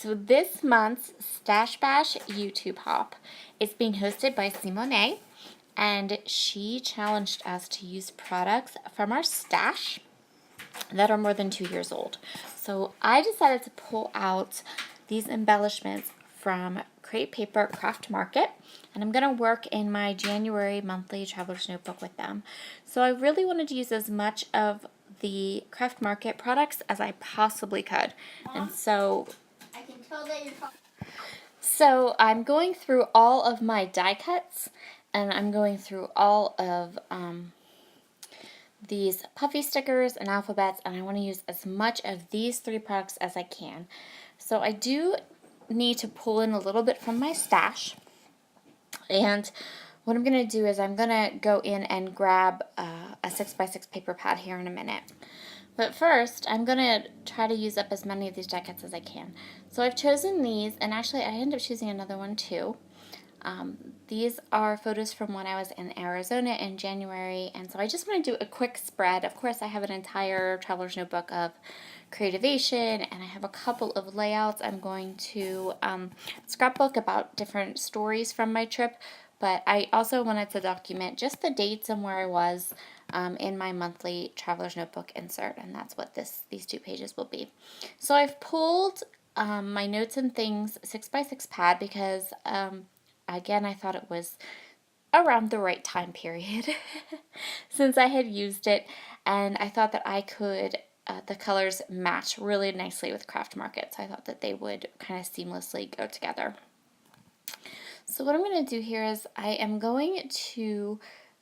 So this month's Stash Bash YouTube Hop is being hosted by Simone, and she challenged us to use products from our stash that are more than 2 years old. So I decided to pull out these embellishments from Create Paper Craft Market, and I'm going to work in my January monthly traveler's notebook with them. So I really wanted to use as much of the Craft Market products as I possibly could. Mom, and so I can tell that you're talking. So I'm going through all of my die cuts, and I'm going through all of these puffy stickers and alphabets, and I want to use as much of these 3 products as I can. So I do need to pull in a little bit from my stash, and what I'm going to do is I'm going to go in and grab a 6x6 paper pad here in a minute. But first, I'm going to try to use up as many of these die cuts as I can. So I've chosen these, and actually I ended up choosing another one too. These are photos from when I was in Arizona in January, and so I just want to do a quick spread. Of course, I have an entire traveler's notebook of creativation, and I have a couple of layouts. I'm going to scrapbook about different stories from my trip, but I also wanted to document just the dates and where I was in my monthly traveler's notebook insert, and that's what these 2 pages will be. So I've pulled my notes and things 6x6 pad because again, I thought it was around the right time period since I had used it, and I thought that I could, the colors match really nicely with Craft Market, so I thought that they would kind of seamlessly go together. So what I'm going to do here is I am going to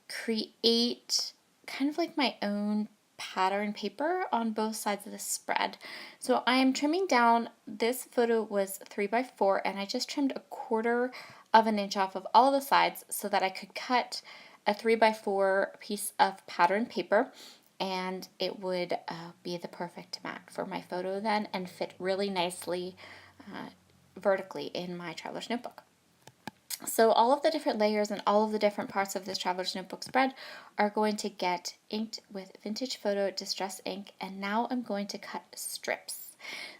create kind of like my own pattern paper on both sides of the spread. So I am trimming down, this photo was 3x4, and I just trimmed 1/4 of an inch off of all of the sides so that I could cut a 3x4 piece of pattern paper, and it would be the perfect mat for my photo then and fit really nicely vertically in my traveler's notebook. So all of the different layers and all of the different parts of this traveler's notebook spread are going to get inked with Vintage Photo Distress ink, and now I'm going to cut strips.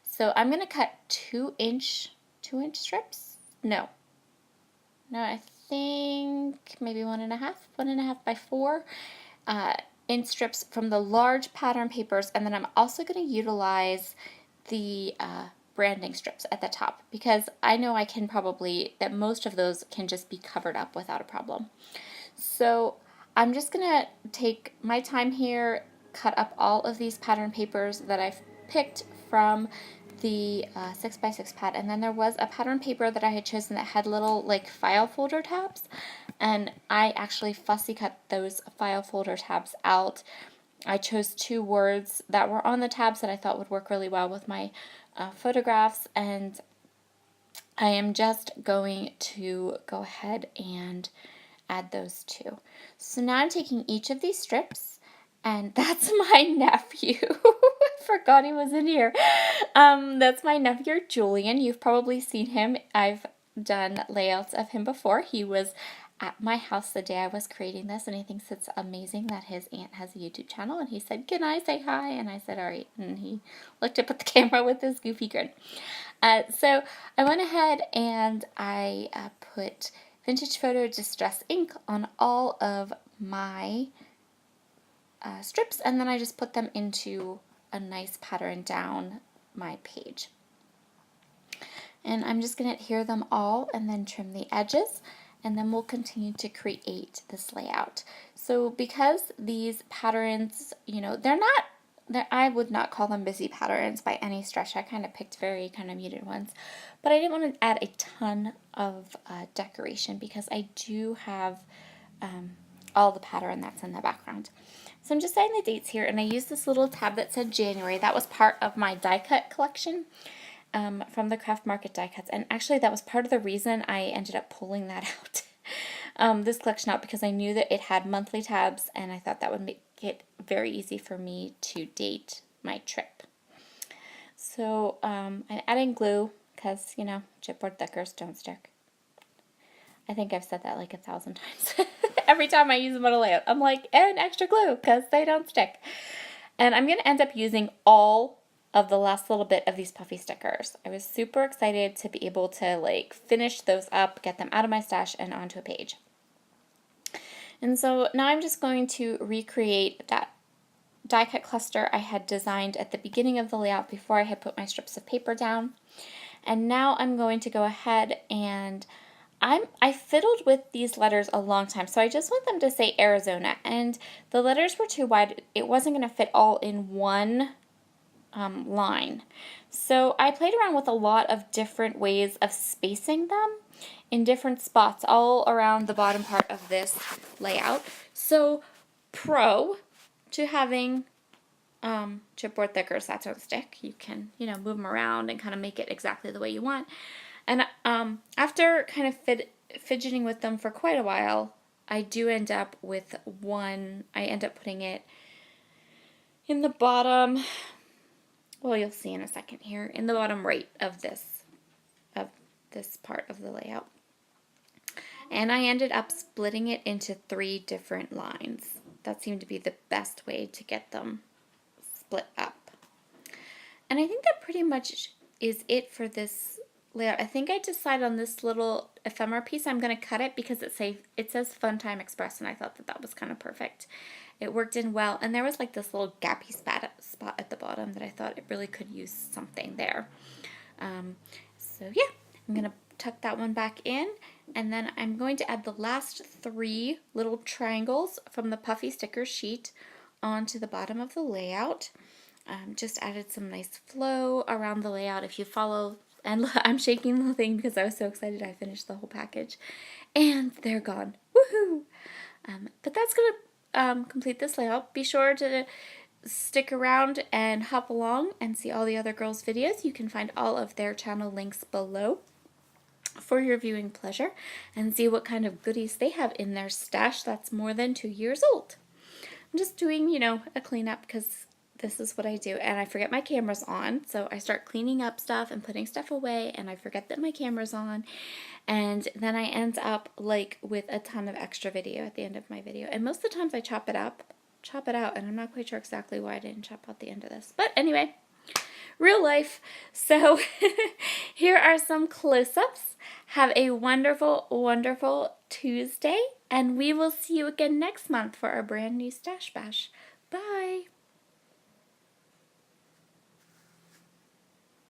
So I'm going to cut 2-inch strips. No, I think maybe 1.5 by 4 in strips from the large pattern papers, and then I'm also going to utilize the branding strips at the top because I know that most of those can just be covered up without a problem. So I'm just going to take my time here, cut up all of these pattern papers that I've picked from the 6x6 pad, and then there was a pattern paper that I had chosen that had little like file folder tabs, and I actually fussy cut those file folder tabs out. I chose 2 words that were on the tabs that I thought would work really well with my photographs, and I am just going to go ahead and add those 2. So now I'm taking each of these strips, and that's my nephew. I forgot he was in here. That's my nephew Julian. You've probably seen him. I've done layouts of him before. He was at my house the day I was creating this, and he thinks it's amazing that his aunt has a YouTube channel, and he said, "Can I say hi?" And I said, "All right," and he looked up at the camera with this goofy grin. So I went ahead and I put Vintage Photo Distress ink on all of my strips, and then I just put them into a nice pattern down my page. And I'm just going to adhere them all and then trim the edges, and then we'll continue to create this layout. So because these patterns, I would not call them busy patterns by any stretch. I kind of picked very kind of muted ones, but I didn't want to add a ton of decoration because I do have all the pattern that's in the background. So I'm just adding the dates here, and I used this little tab that said January. That was part of my die cut collection from the Craft Market die cuts, and actually that was part of the reason I ended up pulling that out, this collection out, because I knew that it had monthly tabs, and I thought that would make it very easy for me to date my trip. So I'm adding glue because, chipboard stickers don't stick. I think I've said that like 1,000 times. Every time I use them on a layout, I'm like, and extra glue because they don't stick. And I'm going to end up using all of the last little bit of these puffy stickers. I was super excited to be able to like finish those up, get them out of my stash and onto a page. And so now I'm just going to recreate that die cut cluster I had designed at the beginning of the layout before I had put my strips of paper down. And now I'm going to go ahead and I fiddled with these letters a long time, so I just want them to say Arizona, and the letters were too wide. It wasn't going to fit all in one line. So I played around with a lot of different ways of spacing them in different spots all around the bottom part of this layout. So pro to having chipboard thickers that don't stick. You can, move them around and kind of make it exactly the way you want. And after kind of fidgeting with them for quite a while, I do end up with one. I end up putting it in the bottom. Well, you'll see in a second here, in the bottom right of this part of the layout. And I ended up splitting it into 3 different lines. That seemed to be the best way to get them split up. And I think that pretty much is it for this layout. I think I decided on this little ephemera piece. I'm going to cut it because it says Fun Time Express, and I thought that was kind of perfect. It worked in well, and there was like this little gappy spot at the bottom that I thought it really could use something there. So yeah, I'm going to tuck that one back in, and then I'm going to add the last 3 little triangles from the puffy sticker sheet onto the bottom of the layout. Just added some nice flow around the layout. If you follow, and I'm shaking the thing because I was so excited I finished the whole package, and they're gone. Woohoo! But that's going to complete this layout. Be sure to stick around and hop along and see all the other girls' videos. You can find all of their channel links below for your viewing pleasure and see what kind of goodies they have in their stash that's more than 2 years old. I'm just doing, a cleanup because this is what I do, and I forget my camera's on, so I start cleaning up stuff and putting stuff away, and I forget that my camera's on, and then I end up like with a ton of extra video at the end of my video, and most of the times I chop it out, and I'm not quite sure exactly why I didn't chop out the end of this, but anyway, real life. So here are some close-ups. Have a wonderful, wonderful Tuesday, and we will see you again next month for our brand new Stash Bash. Bye!